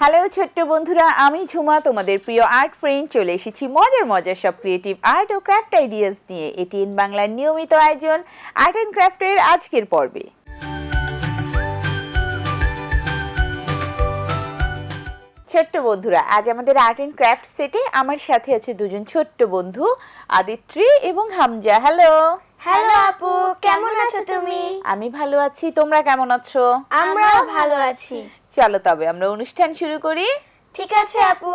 Hello ছোট্ট বন্ধুরা, আমি ঝুমা তোমাদের প্রিয় আর্ট ফ্রেন্ড চলে এসেছি মজার মজার সব ক্রিয়েটিভ আর্ট ও ক্রাফট আইডিয়াস নিয়ে। এটিএন বাংলার নিয়মিত আয়োজন আর্ট অ্যান্ড ক্রাফটের আজকের পর্বে। ছোট্ট বন্ধুরা, আজ আমাদের আর্ট অ্যান্ড ক্রাফট সেটে আমার সাথে আছে দুজন ছোট্ট বন্ধু, আদিত্রি এবং হামজা। হ্যালো। হ্যালো আপু, কেমন আছো তুমি? আমি ভালো আছি, তোমরা কেমন আছো? আমরাও ভালো আছি। চলো তবে আমরা অনুষ্ঠান শুরু করি। ঠিক আছে আপু।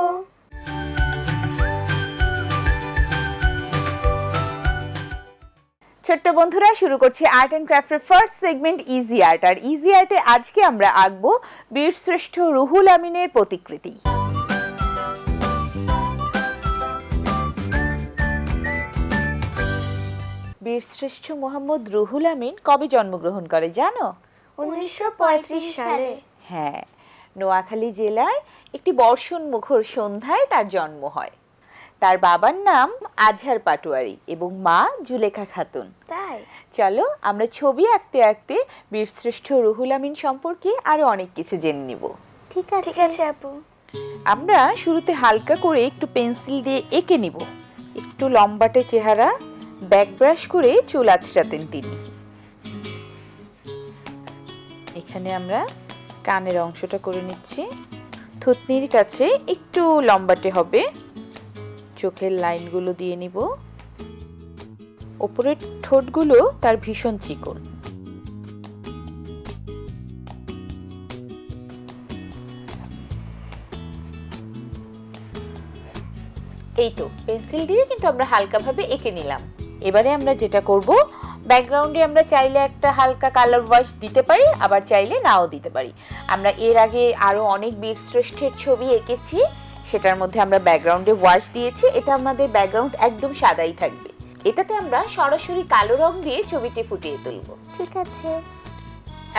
ছোট্ট বন্ধুরা, শুরু করছি আর্ট অ্যান্ড ক্রাফটের ফার্স্ট সেগমেন্ট ইজি আর্ট। আর ইজি আর্টে আজকে আমরা আঁকবো বীরশ্রেষ্ঠ রুহুল আমিনের প্রতিকৃতি। বীরশ্রেষ্ঠ মোহাম্মদ রুহুল আমিন কবে জন্মগ্রহণ করে জানো? 1935 সালে। হ্যাঁ, নোয়াখালী জেলায় একটি বর্ষণ মুখর সন্ধ্যায় তার জন্ম হয়। তার বাবার নাম আজহার পাটোয়ারি এবং মা জুলেখা খাতুন। তাই? চলো আমরা ছবি আঁকতে আঁকতে বীরশ্রেষ্ঠ রুহুল আমিন সম্পর্কে আরো অনেক কিছু জেনে নিব। ঠিক আছে আপু। আমরা শুরুতে হালকা করে একটু পেন্সিল দিয়ে এঁকে নিব। একটু লম্বাটে চেহারা, ব্যাক ব্রাশ করে চুল আঁচড়াতেন তিনি। এখানে আমরা কানের অংশটা করে নিচ্ছি। থুতনির কাছে একটু লম্বাটে হবে। চোখের লাইনগুলো দিয়ে নিব। ওপরের ঠোঁটগুলো তার ভীষণ চিকন। এই তো পেন্সিল দিয়ে কিন্তু আমরা হালকাভাবে এঁকে নিলাম। এবারে আমরা যেটা করব, ব্যাকগ্রাউন্ডে আমরা চাইলে একটা হালকা কালার ওয়াশ দিতে পারি, আবার চাইলে নাও দিতে পারি। আমরা এর আগে আরো অনেক বীরশ্রেষ্ঠের ছবি এঁকেছি, সেটার মধ্যে আমরা ব্যাকগ্রাউন্ডে ওয়াশ দিয়েছি। এটা আমাদের ব্যাকগ্রাউন্ড একদম সাদাই থাকবে। এটাতে আমরা সরাসরি কালো রং দিয়ে ছবিটি ফুটিয়ে তুলব। ঠিক আছে।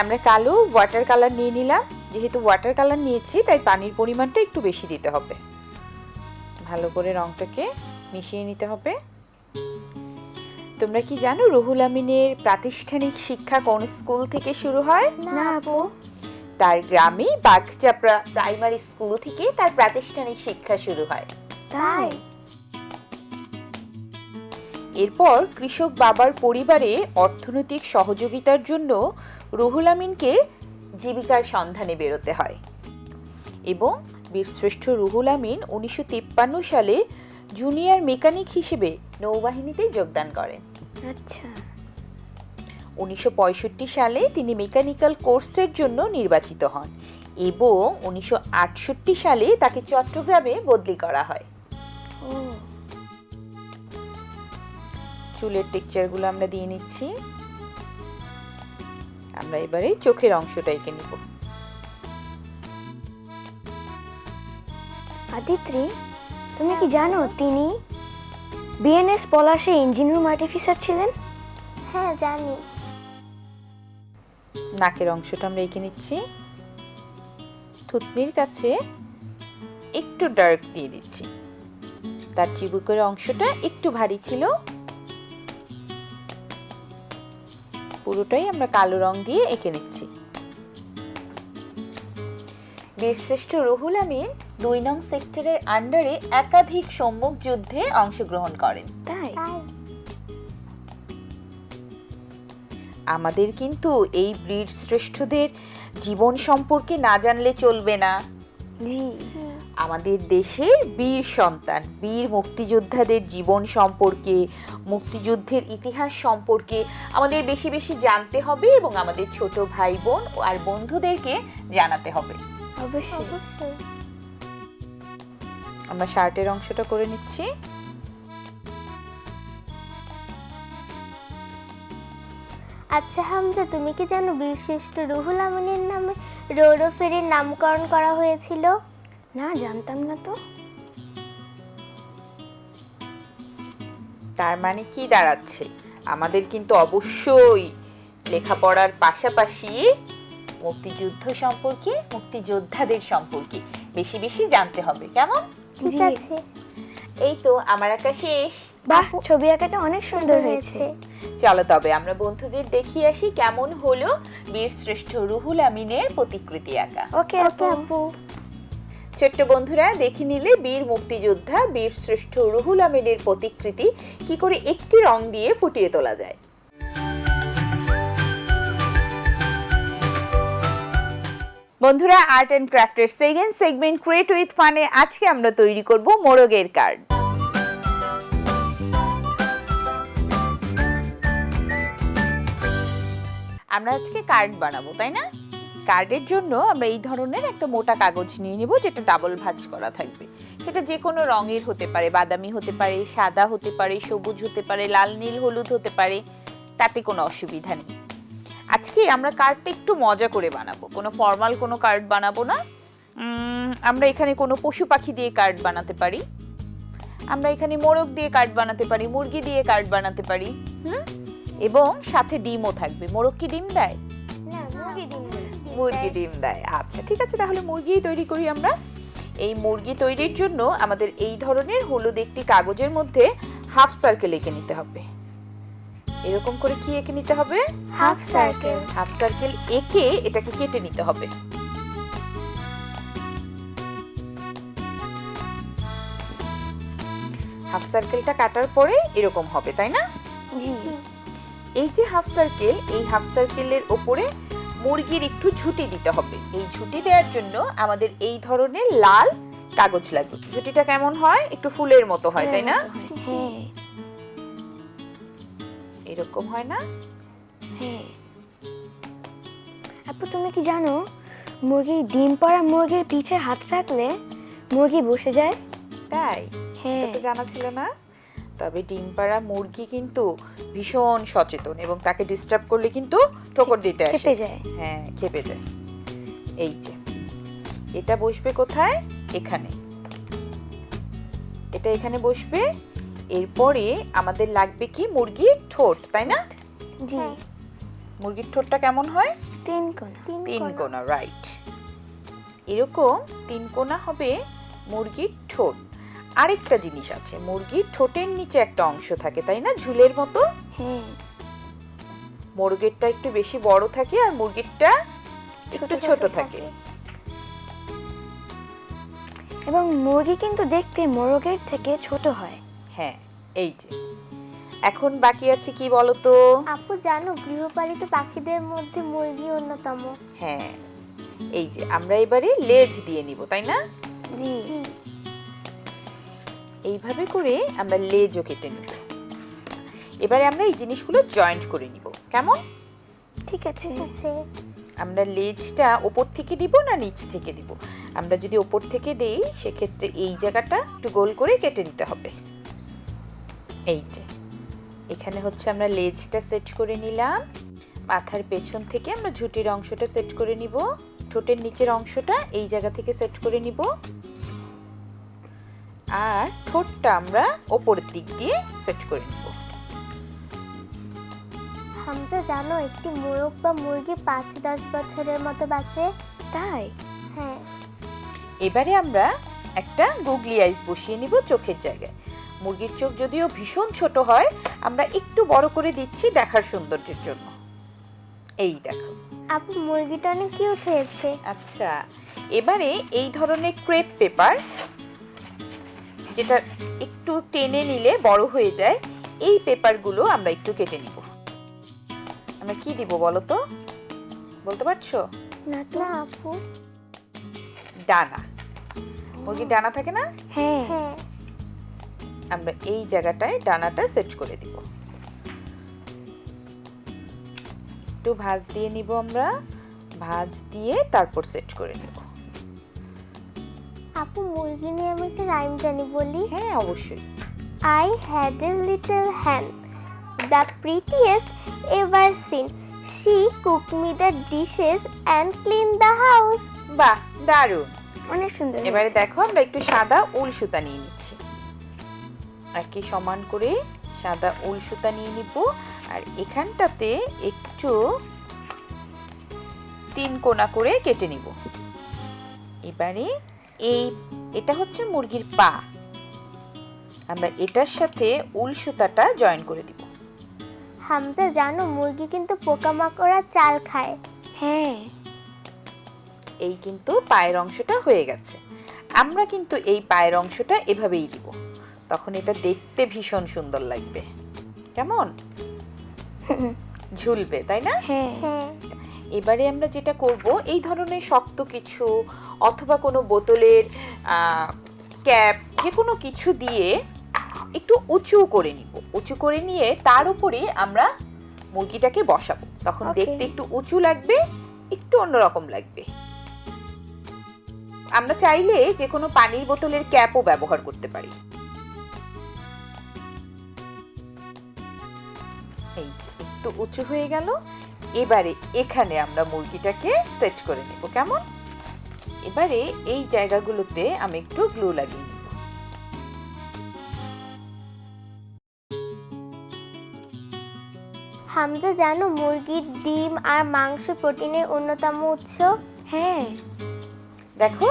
আমরা কালো ওয়াটার কালার নিয়ে নিলাম। যেহেতু ওয়াটার কালার নিয়েছি তাই পানির পরিমাণটা একটু বেশি দিতে হবে। ভালো করে রংটাকে মিশিয়ে নিতে হবে। তোমরা কি জানো রুহুল আমিনের প্রাতিষ্ঠানিক শিক্ষা কোন স্কুল থেকে শুরু হয়? না আপু। তার গ্রামে বাগচাপড়া প্রাইমারি স্কুল থেকে তার প্রাতিষ্ঠানিক শিক্ষা শুরু হয়। তাই? এরপর কৃষক বাবার পরিবারে অর্থনৈতিক সহযোগিতার জন্য রুহুল আমিনকে জীবিকার সন্ধানে বেরোতে হয় এবং বীরশ্রেষ্ঠ রুহুল আমিন 1953 সালে জুনিয়র মেকানিক হিসেবে নৌবাহিনীতে যোগদান করেন। আচ্ছা। 1965 সালে তিনি মেকানিক্যাল কোর্সের জন্য নির্বাচিত হন এবং 1968 সালে তাকে চট্টগ্রামে বদলি করা হয়। ও। চুলের টেক্সচারগুলো আমরা দিয়ে নিচ্ছি। আমরা এবারে চোখের অংশটা এঁকে নিব। আদিত্রি, তুমি কি জানো তিনি বিএনএস পলাশে ইঞ্জিন রুম আর্টিফিসার ছিলেন? হ্যাঁ জানি। নাকের অংশটা আমরা এঁকে নিচ্ছি। থুতনির কাছে একটু ডার্ক দিয়ে দিচ্ছি। তার চিবুকের অংশটা একটু ভারী ছিল। পুরোটাই আমরা কালো রং দিয়ে এঁকে নিচ্ছি। বীরশ্রেষ্ঠ রুহুল আমিন 2 নং সেক্টরের আন্ডারে একাধিক সম্মুখ যুদ্ধে অংশগ্রহণ করেন। তাই? আমাদের কিন্তু এই বীরশ্রেষ্ঠদের জীবন সম্পর্কে না জানলে চলবে না। জি। আমাদের দেশের বীর সন্তান, বীর মুক্তিযোদ্ধাদের জীবন সম্পর্কে, মুক্তিযুদ্ধের ইতিহাস সম্পর্কে আমাদের বেশি বেশি জানতে হবে এবং আমাদের ছোট ভাই বোন আর বন্ধুদেরকে জানাতে হবে। অবশ্যই। আমরা শার্টের অংশটা করে নিচ্ছি। আচ্ছা হামজা, তুমি কি জানো বীরশ্রেষ্ঠ রুহুল আমিনের নামে রৌরো ফেরির নামকরণ করা হয়েছিল? না, জানতাম না তো। তার মানে কি দাঁড়াচ্ছে, আমাদের কিন্তু অবশ্যই লেখাপড়ার পাশাপাশি মুক্তিযুদ্ধ সম্পর্কে, মুক্তিযোদ্ধাদের সম্পর্কে বেশি বেশি জানতে হবে। কেমন? ঠিক আছে। এই তো আমার আঁকা শেষ। বাহ, ছবি আঁকাটা অনেক সুন্দর হয়েছে। চলো তবে আমরা বন্ধুদের দেখিয়ে আসি কেমন হলো বীরশ্রেষ্ঠ রুহুল আমিনের প্রতিকৃতি আঁকা। ওকে আপু। ছোট্ট বন্ধুরা, দেখে নিলে বীর মুক্তিযোদ্ধা বীর শ্রেষ্ঠ রুহুল আমিনের প্রতিকৃতি কি করে একটি রং দিয়ে ফুটিয়ে তোলা যায়। বন্ধুরা, আর্ট অ্যান্ড ক্রাফটের সেকেন্ড সেগমেন্ট ক্রিয়েট উইথ ফানে আজকে আমরা তৈরি করব মোরগের কার্ড। আমরা আজকে কার্ড বানাবো, তাই না? কার্ডের জন্য আমরা এই ধরনের একটা মোটা কাগজ নিয়ে নেব, যেটা ডাবল ভাঁজ করা থাকবে। সেটা যে কোনো রঙের হতে পারে, বাদামি হতে পারে, সাদা হতে পারে, সবুজ হতে পারে, লাল নীল হলুদ হতে পারে, তাতে কোনো অসুবিধা নেই। আজকে আমরা কার্ডটা একটু মজা করে বানাবো, কোনো ফর্মাল কোনো কার্ড বানাবো না। আমরা এখানে কোনো পশু পাখি দিয়ে কার্ড বানাতে পারি, আমরা এখানে মোরগ দিয়ে কার্ড বানাতে পারি, মুরগি দিয়ে কার্ড বানাতে পারি। এবং সাথে ডিমও থাকবে। মোরগ কি ডিম দেয়? না, মুরগি ডিম দেয়। আচ্ছা, ঠিক আছে, তাহলে মুরগিই তৈরি করি আমরা। এই মুরগি তৈরির জন্য আমাদের এই ধরনের হলুদ একটি কাগজের মধ্যে হাফ সার্কেল এঁকে নিতে হবে। এরকম করে কি এঁকে নিতে হবে? Half circle. হাফ সার্কেল এঁকে এটাকে কেটে নিতে হবে। হাফ সার্কেলটা কাটার পরে এরকম হবে, তাই না? জি। এই যে হাফ সার্কেল, এই হাফ সার্কেলের ওপরে মুরগির একটু ঝুঁটি দিতে হবে। এই ঝুঁটি দেওয়ার জন্য আমাদের এই ধরনের লাল কাগজ লাগবে। ঝুঁটিটা কেমন হয়? একটু ফুলের মতো হয়, তাই না? হ্যাঁ, এরকম হয় না? হ্যাঁ। আপু, তুমি কি জানো মুরগির ডিম পাড়া মুরগির পিঠে হাত রাখলে মুরগি বসে যায়? তাই? হ্যাঁ। এটা তো জানা ছিল না। তবে ডিম পাড়া মুরগি কিন্তু ভীষণ সচেতন এবং তাকে ডিস্টার্ব করলে কিন্তু ঠোকর দিতে আসে। খেপে যায়। হ্যাঁ, খেপে যায়। এই যে এটা বসবে কোথায়? এখানে। এটা এখানে বসবে। এরপরে আমাদের লাগবে কি? মুরগির ঠোঁট, তাই না? জি। মুরগির ঠোঁটটা কেমন হয়? তিন কোণা। তিন কোণা, রাইট। এরকম তিন কোণা হবে মুরগির ঠোঁট। আরেকটা জিনিস আছে, মুরগির ঠোঁটের নিচে একটা অংশ থাকে, তাই না? ঝুলের মতো। হ্যাঁ। মুরগিরটা একটু বেশি বড় থাকে আর মুরগিরটা একটু ছোট থাকে। এবং মুরগি কিন্তু দেখতে মোরগের থেকে ছোট হয়। হ্যাঁ, এই যে এখন বাকি আছে কি বলতো? আপু, জানো গৃহপালিত পাখিদের মধ্যে মুরগি অন্যতম। হ্যাঁ, এই যে আমরা এবারে লেজ দিয়ে নিব, তাই না? জি। এইভাবে করে আমরা লেজও কেটে নিব। এবারে আমরা এই জিনিসগুলো জয়েন্ট করে নিব। কেমন? ঠিক আছে। আমরা লেজটা ওপর থেকে দিব না নিচ থেকে দিব? আমরা যদি ওপর থেকে দেই সেক্ষেত্রে এই জায়গাটা একটু গোল করে কেটে নিতে হবে। এই যে এখানে হচ্ছে আমরা লেজটা সেট করে নিলাম। মাথার পেছন থেকে আমরা ঝুঁটির অংশটা সেট করে নিব। ঠোঁটের নিচের অংশটা এই জায়গা থেকে সেট করে নিব। আর ঠোঁটটা আমরা ওপরের দিক দিয়ে সেট করে নিব। হামজা, জানো একটি মোরগ বা মুরগি 5-10 বছরের মতো বাঁচে? তাই? হ্যাঁ। এবারে আমরা একটা গুগলি আইস বসিয়ে নিব চোখের জায়গায়। মুরগির চোখ যদিও ভীষণ ছোট হয়, আমরা একটু বড় করে দিচ্ছি দেখার সৌন্দর্যের জন্য। এই দেখো আপু, মুরগিটা অনেক কিউট হয়েছে। আচ্ছা, এবারে এই ধরনের ক্রেপ পেপার, যেটা একটু টেনে নিলে বড় হয়ে যায়, এই পেপারগুলো আমরা একটু কেটে নিব। আমরা কি দিব বলো তো? বলতে পারছো? না তো আপু। ডানা। মুরগির ডানা থাকে না? হ্যাঁ, হ্যাঁ। আমরা এই জায়গাটায় ডানাটা সেট করে দিব। একটু ভাঁজ দিয়ে নিব আমরা। ভাঁজ দিয়ে তারপর সেট করে নেব। আপু, মুরগি নিয়ে আমি একটা রাইম জানি, বলি? হ্যাঁ, অবশ্যই। I had a little hen, the prettiest ever seen. She cooked me the dishes and cleaned the house. বাহ, দারুণ। অনেক সুন্দর। এবারে দেখো আমরা একটু সাদা উল সুতা নিয়ে নিচ্ছি। একই সমান করে সাদা উল সুতা নিয়ে নিব। আর এখানটাতে একটু 3 কোণা করে কেটে নিব। এবারে এটা হচ্ছে মুরগির পা। আমরা এটার সাথে উল সুতাটা জয়েন করে দিব। হামজা, জানো মুরগি কিন্তু পোকামাকড় চাল খায়? হ্যাঁ। এই কিন্তু পায়ের অংশটা হয়ে গেছে। আমরা কিন্তু এই পায়ের অংশটা এভাবেই দিব, তখন এটা দেখতে ভীষণ সুন্দর লাগবে। কেমন ঝুলবে, তাই না? হ্যাঁ হ্যাঁ। এবারে আমরা যেটা করব, এই ধরনের শক্ত কিছু অথবা কোনো বোতলের ক্যাপ যে কোনো কিছু দিয়ে একটু উঁচু করে নিব। উঁচু করে নিয়ে তার উপরে আমরা মুরগিটাকে বসাবো, তখন দেখতে একটু উঁচু লাগবে, একটু অন্যরকম লাগবে। আমরা চাইলে যে কোনো পানির বোতলের ক্যাপও ব্যবহার করতে পারি। এই যে একটু উঁচু হয়ে গেল। এবারে এখানে আমরা মুরগিটাকে সেট করে নিব। কেমন? এবারে এই জায়গাগুলোতে আমি একটু গ্লু লাগিয়ে নিব। হামজা, জানো মুরগির ডিম আর মাংস প্রোটিনের অন্যতম উৎস? হ্যাঁ। দেখো,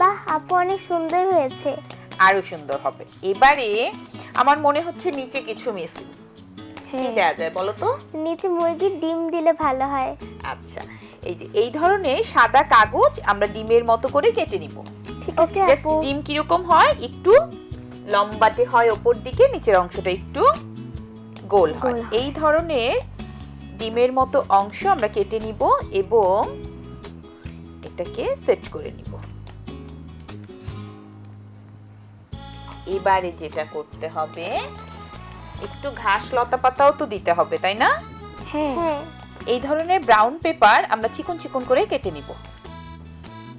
বাহ আপু, অনেক সুন্দর হয়েছে। আরো সুন্দর হবে। এবারে আমার মনে হচ্ছে নিচে কিছু মিসিং। কি দেয়া যায় বলো তো? নিচে মুরগির ডিম দিলে ভালো হয়। আচ্ছা, এই যে এই ধরনের সাদা কাগজ আমরা ডিমের মতো করে কেটে নিব। ঠিক আছে আপু। ডিম কিরকম হয়? একটু লম্বাটে হয় ওপর দিকে, নিচের অংশটা একটু গোল হয়। এই ধরনের ডিমের মতো অংশ আমরা কেটে নিব এবং এটাকে সেট করে নিব। এবারে যেটা করতে হবে, একটু ঘাস লতা পাতাও তো দিতে হবে, তাই না? হ্যাঁ। এই ধরনের ব্রাউন পেপার আমরা চিকন চিকন করে কেটে নিব।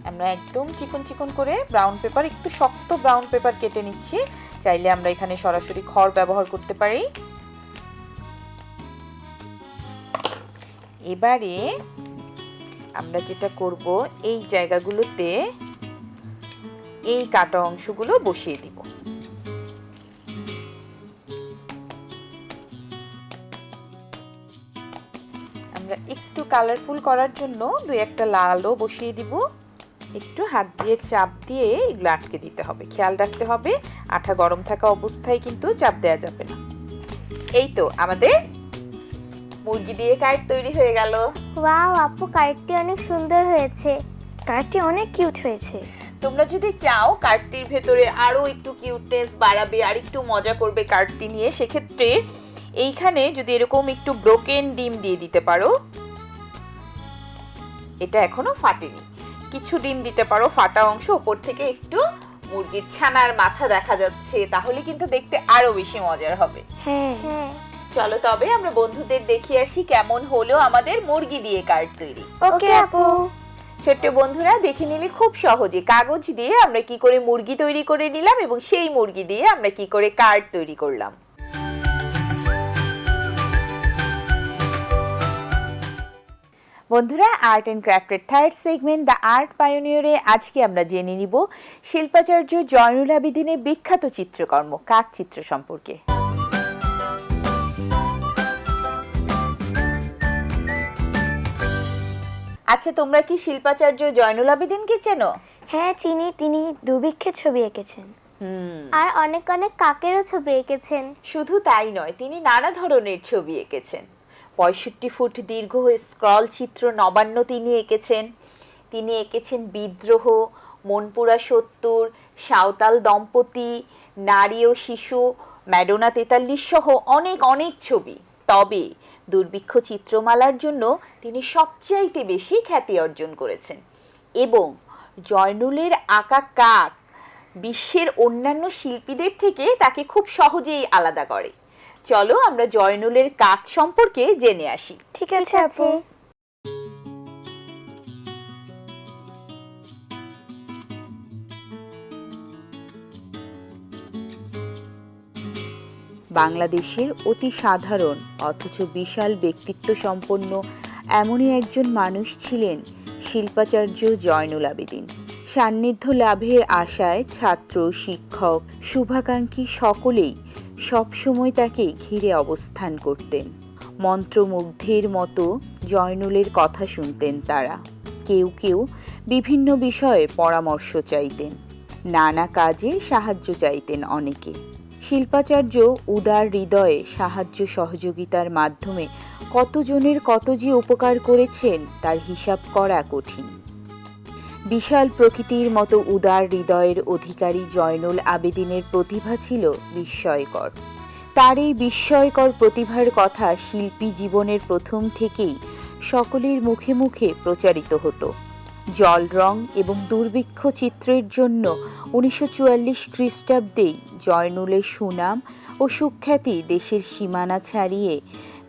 আমরা একদম চিকন চিকন করে ব্রাউন পেপার, একটু শক্ত ব্রাউন পেপার কেটে নিচ্ছি। চাইলে আমরা এখানে সরাসরি খড় ব্যবহার করতে পারি। এবারে আমরা যেটা করব, এই জায়গাগুলোতে এই কাটা অংশগুলো বসিয়ে দিব। আমরা একটু কালারফুল করার জন্য দুই একটা লালও বসিয়ে দিব। একটু হাত দিয়ে চাপ দিয়ে এগুলো আটকে দিতে হবে। খেয়াল রাখতে হবে আঠা গরম থাকা অবস্থায় কিন্তু চাপ দেওয়া যাবে না। এই তো আমাদের মুরগি দিয়ে কার্ড তৈরি হয়ে গেল। ওয়াও আপু, কার্ডটি অনেক সুন্দর হয়েছে। কার্ডটি অনেক কিউট হয়েছে। তোমরা যদি চাও কার্ডটির ভেতরে আরো একটু কিউটনেস বাড়াবে আর একটু মজা করবে কার্ডটি নিয়ে, সেক্ষেত্রে এইখানে যদি এরকম একটু ব্রোকেন ডিম দিয়ে দিতে পারো। এটা এখনো ফাটেনি, কিছু ডিম দিতে পারো ফাটা অংশ, উপর থেকে একটু মুরগির ছানার মাথা দেখা যাচ্ছে, তাহলে কিন্তু দেখতে আরো বেশি মজার হবে। হ্যাঁ। চলো তবে আমরা বন্ধুদের দেখিয়ে আসি কেমন হলো আমাদের মুরগি দিয়ে কার্ড তৈরি। ওকে আপু। ছোট্ট বন্ধুরা, দেখে নিলে খুব সহজে কাগজ দিয়ে আমরা কি করে মুরগি তৈরি করে নিলাম এবং সেই মুরগি দিয়ে আমরা কি করে কার্ড তৈরি করলাম। বন্ধুরা, আর্ট অ্যান্ড ক্রাফটের থার্ড সেগমেন্ট দ্য আর্ট পায়োনিয়রে আজকে আমরা জেনে নিব শিল্পাচার্য জয়নুল আবেদিনের বিখ্যাত চিত্রকর্ম কাক চিত্র সম্পর্কে। আচ্ছা, তোমরা কি শিল্পাচার্য জয়নুল আবেদিনকে চেনো? হ্যাঁ চিনি, তিনি দুর্ভিক্ষের ছবি এঁকেছেন। আর অনেক অনেক কাকেরও ছবি এঁকেছেন। শুধু তাই নয়, তিনি নানা ধরনের ছবি এঁকেছেন। 65 ফুট দীর্ঘ স্ক্রল চিত্র নবান্ন তিনি এঁকেছেন। তিনি এঁকেছেন বিদ্রোহ, মনপুরা 70, সাঁওতাল দম্পতি, নারী ও শিশু, ম্যাডোনা 43 সহ অনেক অনেক ছবি। তবে দুর্ভিক্ষ চিত্রমালার জন্য তিনি সবচাইতে বেশি খ্যাতি অর্জন করেছেন এবং জয়নুলের আঁকা কাক বিশ্বের অন্যান্য শিল্পীদের থেকে তাকে খুব সহজেই আলাদা করে। চলো আমরা জয়নুলের কাক সম্পর্কে জেনে আসি। ঠিক আছে আপু। বাংলাদেশের অতি সাধারণ অথচ বিশাল ব্যক্তিত্ব সম্পন্ন এমনই একজন মানুষ ছিলেন শিল্পাচার্য জয়নুল আবেদিন। সান্নিধ্য লাভের আশায় ছাত্র, শিক্ষক, শুভাকাঙ্ক্ষী সকলেই সবসময় তাকে ঘিরে অবস্থান করতেন। মন্ত্রমুগ্ধের মতো জয়নুলের কথা শুনতেন তারা। কেউ কেউ বিভিন্ন বিষয়ে পরামর্শ চাইতেন, নানা কাজে সাহায্য চাইতেন অনেকে। শিল্পাচার্য উদার হৃদয়ে সাহায্য সহযোগিতার মাধ্যমে কতজনের কত যে উপকার করেছেন তার হিসাব করা কঠিন। বিশাল প্রকৃতির মতো উদার হৃদয়ের অধিকারী জয়নুল আবেদিনের প্রতিভা ছিল বিস্ময়কর। তার এই বিস্ময়কর প্রতিভার কথা শিল্পী জীবনের প্রথম থেকেই সকলের মুখে মুখে প্রচারিত হতো। জল রং এবং দুর্ভিক্ষ চিত্রের জন্য 1944 খ্রিস্টাব্দেই জয়নুলের সুনাম ও সুখ্যাতি দেশের সীমানা ছাড়িয়ে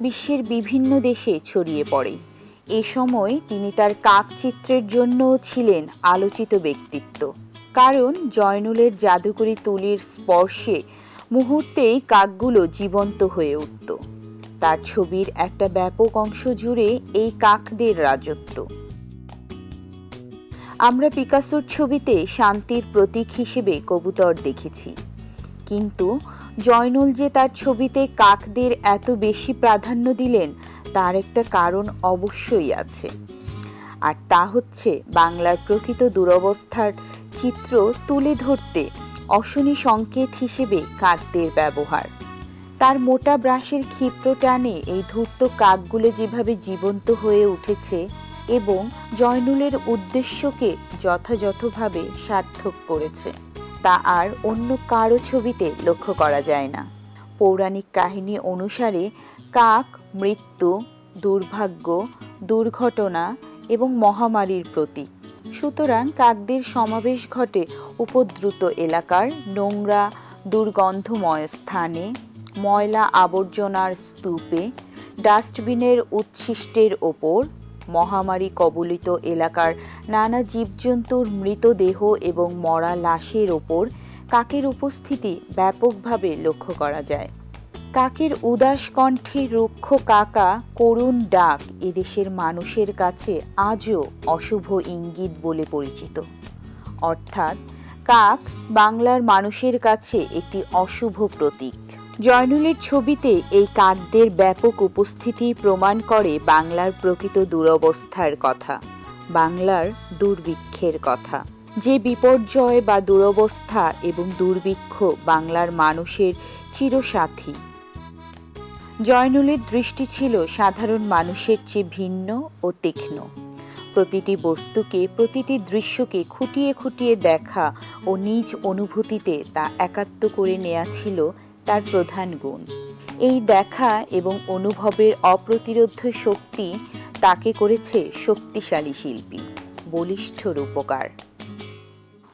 বিশ্বের বিভিন্ন দেশে ছড়িয়ে পড়ে। এ সময় তিনি তার কাক চিত্রের জন্যও ছিলেন আলোচিত ব্যক্তিত্ব, কারণ জয়নুলের জাদুকরী তুলির স্পর্শে মুহূর্তেই কাকগুলো জীবন্ত হয়ে উঠত। তার ছবির একটা ব্যাপক অংশ জুড়ে এই কাকদের রাজত্ব। আমরা পিকাসোর ছবিতে শান্তির প্রতীক হিসেবে কবুতর দেখেছি, কিন্তু জয়নুল যে তার ছবিতে কাকদের এত বেশি প্রাধান্য দিলেন তার একটা কারণ অবশ্যই আছে, আর তা হচ্ছে বাংলার প্রকৃত দুরবস্থার চিত্র তুলে ধরতে অশনি সংকেত হিসেবে কাকদের ব্যবহার। তার মোটা ব্রাশের ক্ষিপ্র টানে এই ধূর্ত কাকগুলো যেভাবে জীবন্ত হয়ে উঠেছে এবং জয়নুলের উদ্দেশ্যকে যথাযথভাবে সার্থক করেছে, তা আর অন্য কারো ছবিতে লক্ষ্য করা যায় না। পৌরাণিক কাহিনী অনুসারে কাক মৃত্যু, দুর্ভাগ্য, দুর্ঘটনা এবং মহামারীর প্রতীক। সুতরাং কাকদের সমাবেশ ঘটে উপদ্রুত এলাকার নোংরা দুর্গন্ধময় স্থানে, ময়লা আবর্জনার স্তূপে, ডাস্টবিনের উচ্ছিষ্টের ওপর, মহামারী কবলিত এলাকার নানা জীবজন্তুর মৃতদেহ এবং মরা লাশের ওপর কাকের উপস্থিতি ব্যাপকভাবে লক্ষ্য করা যায়। কাকের উদাস কণ্ঠে রুক্ষ কাকা করুণ ডাক এদেশের মানুষের কাছে আজও অশুভ ইঙ্গিত বলে পরিচিত। অর্থাৎ কাক বাংলার মানুষের কাছে একটি অশুভ প্রতীক। জয়নুলের ছবিতে এই কাকদের ব্যাপক উপস্থিতি প্রমাণ করে বাংলার প্রকৃত দুরবস্থার কথা, বাংলার দুর্ভিক্ষের কথা। যে বিপর্যয় বা দুরবস্থা এবং দুর্ভিক্ষ বাংলার মানুষের চিরসাথী। জয়নুলের দৃষ্টি ছিল সাধারণ মানুষের চেয়ে ভিন্ন ও তীক্ষ্ণ। প্রতিটি বস্তুকে, প্রতিটি দৃশ্যকে খুঁটিয়ে খুঁটিয়ে দেখা ও নিজ অনুভূতিতে তা একাত্ম করে নেওয়া ছিল তার প্রধান গুণ। এই দেখা এবং অনুভবের অপ্রতিরোধ শক্তি তাকে করেছে শক্তিশালী শিল্পী, বলিষ্ঠ রূপকার।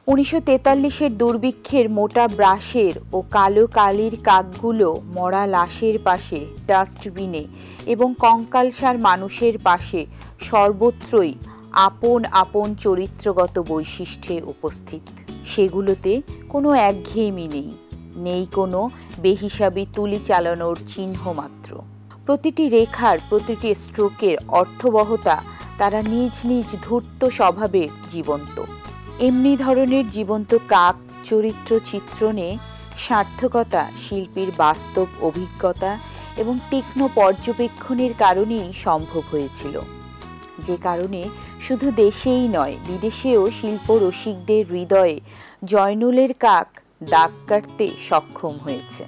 1943-এর দুর্ভিক্ষের মোটা ব্রাশের ও কালো কালির কাকগুলো মরা লাশের পাশে, ডাস্টবিনে এবং কঙ্কালসার মানুষের পাশে সর্বত্রই আপন আপন চরিত্রগত বৈশিষ্ট্যে উপস্থিত। সেগুলোতে কোনো একঘেয়েমি নেই, নেই কোনো বেহিসাবি তুলি চালানোর চিহ্ন মাত্র। প্রতিটি রেখার, প্রতিটি স্ট্রোকের অর্থবহতা তারা নিজ নিজ ধূর্ত স্বভাবে জীবন্ত। এমনি ধরনের জীবন্ত কাক চরিত্র চিত্রণে সার্থকতা শিল্পীর বাস্তব অভিজ্ঞতা এবং তীক্ষ্ণ পর্যবেক্ষণের কারণেই সম্ভব হয়েছিল, যে কারণে শুধু দেশেই নয় বিদেশেও শিল্প রসিকদের হৃদয়ে জয়নুলের কাক দাগ কাটতে সক্ষম হয়েছে।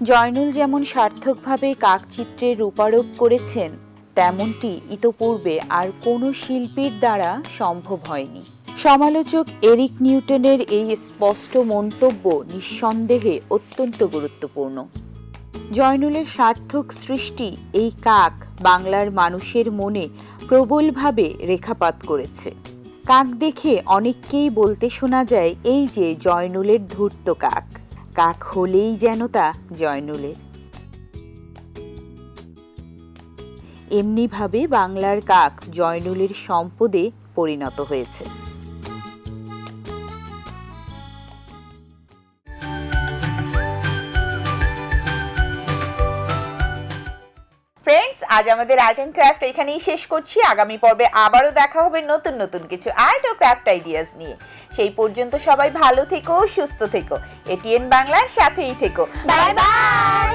জয়নুল যেমন সার্থকভাবে কাকচিত্রের রূপারোপ করেছেন, তেমনটি ইতপূর্বে আর কোনো শিল্পীর দ্বারা সম্ভব হয়নি। সমালোচক এরিক নিউটনের এই স্পষ্ট মন্তব্য নিঃসন্দেহে অত্যন্ত গুরুত্বপূর্ণ। জয়নুলের সার্থক সৃষ্টি এই কাক বাংলার মানুষের মনে প্রবলভাবে রেখাপাত করেছে। কাক দেখে অনেককেই বলতে শোনা যায়, এই যে জয়নুলের ধূর্ত কাক, কাক হলেই যেন তা জয়নুলের। এমনিভাবে বাংলার কাক জয়নুলের সম্পদে পরিণত হয়েছে। ফ্রেন্ডস, আজ আমাদের আর্ট এন্ড ক্রাফট এখানেই শেষ করছি। আগামী পর্বে আবারও দেখা হবে নতুন নতুন কিছু আর্ট ও ক্রাফট আইডিয়াস নিয়ে। সেই পর্যন্ত সবাই ভালো থেকো, সুস্থ থেকো। এটিএন বাংলার সাথেই থেকো। Bye bye.